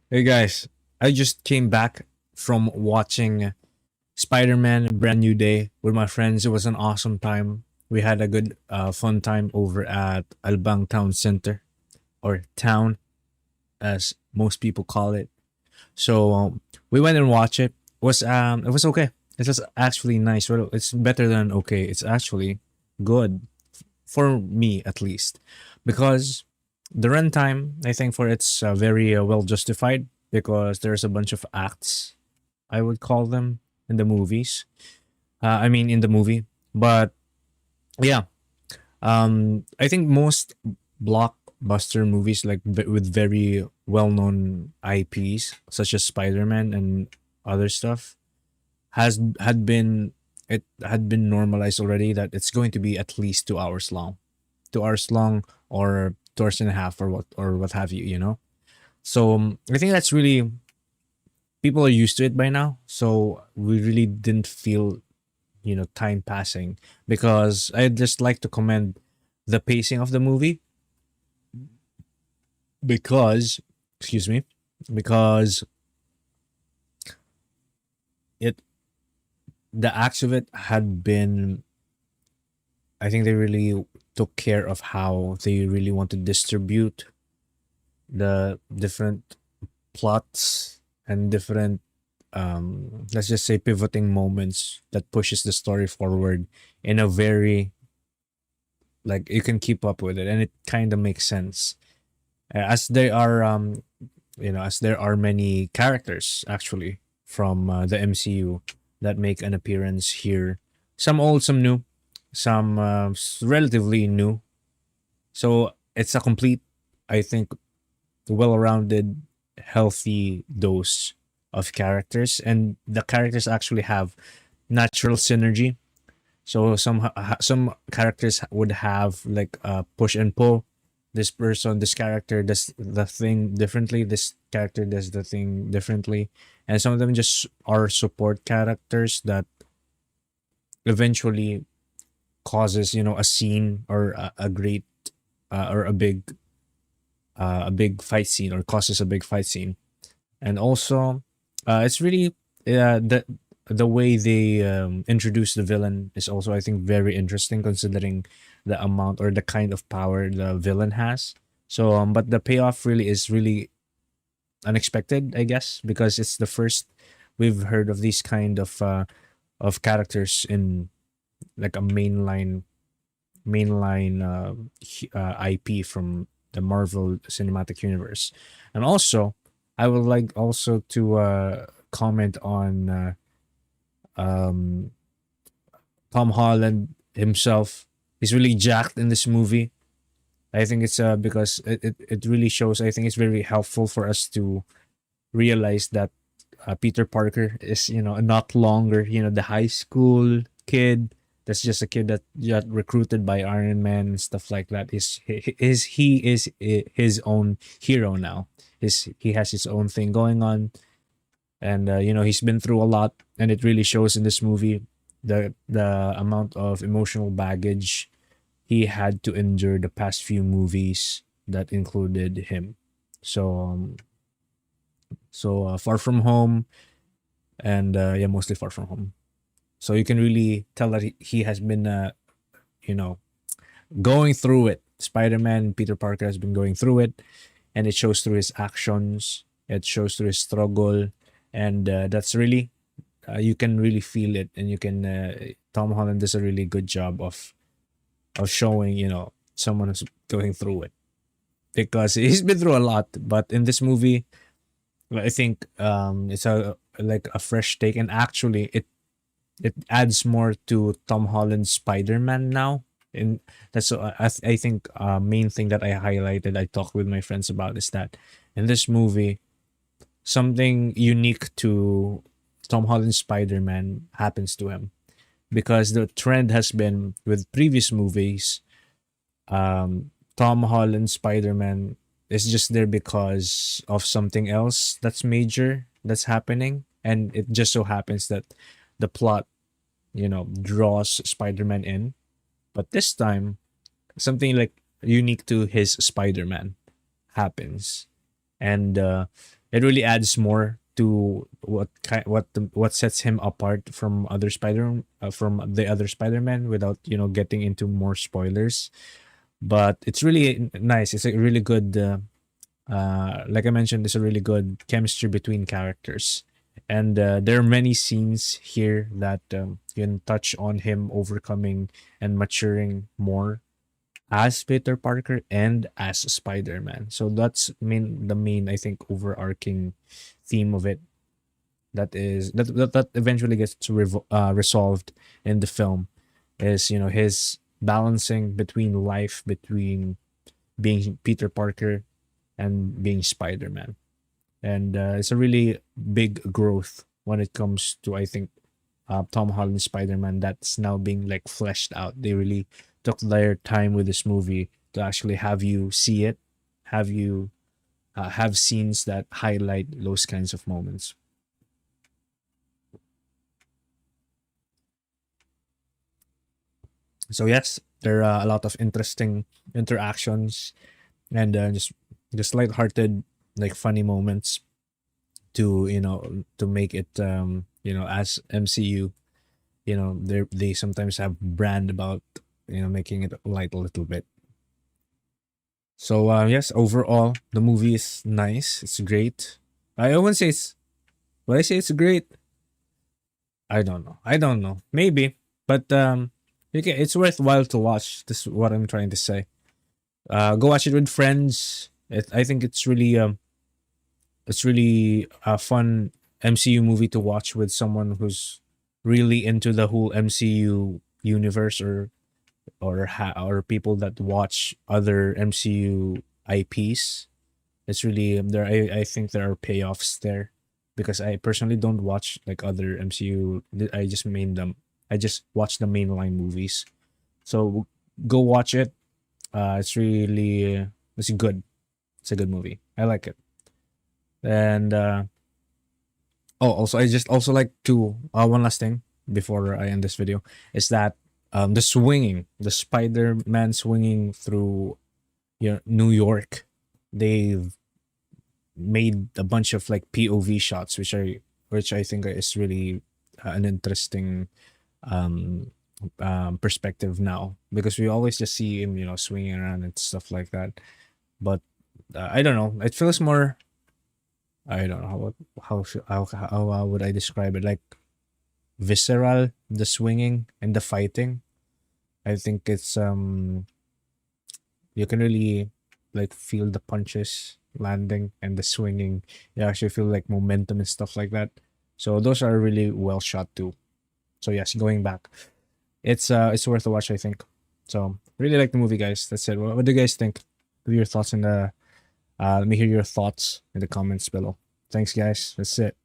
Hey guys, I just came back from watching Spider Man Brand New Day with my friends. It was an awesome time. We had a good, fun time over at Albang Town Center, or Town, as most people call it. So we went and watched it. It was okay. It was actually nice. Well, it's better than okay. It's actually good for me at least, because the runtime, I think, for it's very well justified, because there's a bunch of acts, I would call them, in the movies. I mean, in the movie, but yeah, I think most blockbuster movies, like with very well-known IPs such as Spider-Man and other stuff, has had been it had been normalized already that it's going to be at least 2 hours long, 2 hours long, or 2 hours and a half, or what have you. So I think that's really, people are used to it by now. So we really didn't feel time passing, because I just like to commend the pacing of the movie, because excuse me, because it the acts of it had been, I think they really took care of how they really want to distribute the different plots and different, let's just say, pivoting moments that pushes the story forward in a very, like, you can keep up with it, and it kind of makes sense. As there are as there are many characters actually from the MCU that make an appearance here, some old, some new, some relatively new. So it's a complete, I think, well-rounded, healthy dose of characters, and the characters actually have natural synergy. So some characters would have like a push and pull. This character does the thing differently. This character does the thing differently, and some of them just are support characters that eventually causes a scene, or a great, or a big fight scene, or causes a big fight scene. And also, it's really, the way they introduce the villain is also, I think, very interesting, considering the amount or the kind of power the villain has. So but the payoff really is really unexpected, I guess, because it's the first we've heard of these kind of characters in like a mainline IP from the Marvel Cinematic Universe. And also, I would like also to comment on um, Tom Holland himself. He's really jacked in this movie. I think it's because it really shows. I think it's very helpful for us to realize that Peter Parker is, not longer, the high school kid. That's just a kid that got recruited by Iron Man and stuff like that. He is his own hero now. He has his own thing going on, and he's been through a lot, and it really shows in this movie, the amount of emotional baggage he had to endure the past few movies that included him. So Far From Home, and yeah, mostly Far From Home. So you can really tell that he has been, you know, going through it. Spider-Man, Peter Parker has been going through it, and it shows through his actions. It shows through his struggle, and that's really, you can really feel it, and you can. Tom Holland does a really good job of showing, someone who's going through it, because he's been through a lot. But in this movie, I think it's a like a fresh take, and actually it adds more to Tom Holland's Spider-Man now. And that's, I think, main thing that I highlighted, I talked with my friends about, is that in this movie, something unique to Tom Holland's Spider-Man happens to him, because the trend has been with previous movies, Tom Holland's Spider-Man is just there because of something else that's major that's happening, and it just so happens that the plot, draws Spider-Man in. But this time, something like unique to his Spider-Man happens. and it really adds more to what sets him apart from other from the other Spider-Man without getting into more spoilers. But it's really nice. It's a really good like I mentioned, it's a really good chemistry between characters. And there are many scenes here that can touch on him overcoming and maturing more as Peter Parker and as Spider-Man. So that's the main I think overarching theme of it that eventually gets resolved in the film is his balancing between life between being Peter Parker and being Spider-Man. And it's a really big growth when it comes to I think Tom Holland Spider-Man that's now being like fleshed out. They really took their time with this movie to actually have you see it, have you have scenes that highlight those kinds of moments. So yes, there are a lot of interesting interactions and just light-hearted, like funny moments to to make it as MCU. They sometimes have brand about making it light a little bit. So yes, overall the movie is nice. It's great. I wouldn't say it's. Would I say it's great? I don't know. I don't know. Maybe, but okay, it's worthwhile to watch. This is what I'm trying to say. Go watch it with friends. I think it's really a fun MCU movie to watch with someone who's really into the whole MCU universe, or people that watch other MCU IPs. It's really there. I think there are payoffs there because I personally don't watch like other MCU. I just main them. I just watch the mainline movies. So go watch it. It's really it's good. It's a good movie. I like it. And oh, also I just also like to one last thing before I end this video is that the Spider-Man swinging through New York. They've made a bunch of like POV shots, which I think is really an interesting um perspective now because we always just see him swinging around and stuff like that. But I don't know. It feels more. I don't know how would I describe it? Like visceral, the swinging and the fighting. I think it's you can really like feel the punches landing and the swinging. You actually feel like momentum and stuff like that. So those are really well shot too. So yes, going back, it's worth a watch. I think. So really like the movie, guys. That's it. What do you guys think? Leave your thoughts in the let me hear your thoughts in the comments below. Thanks, guys. That's it.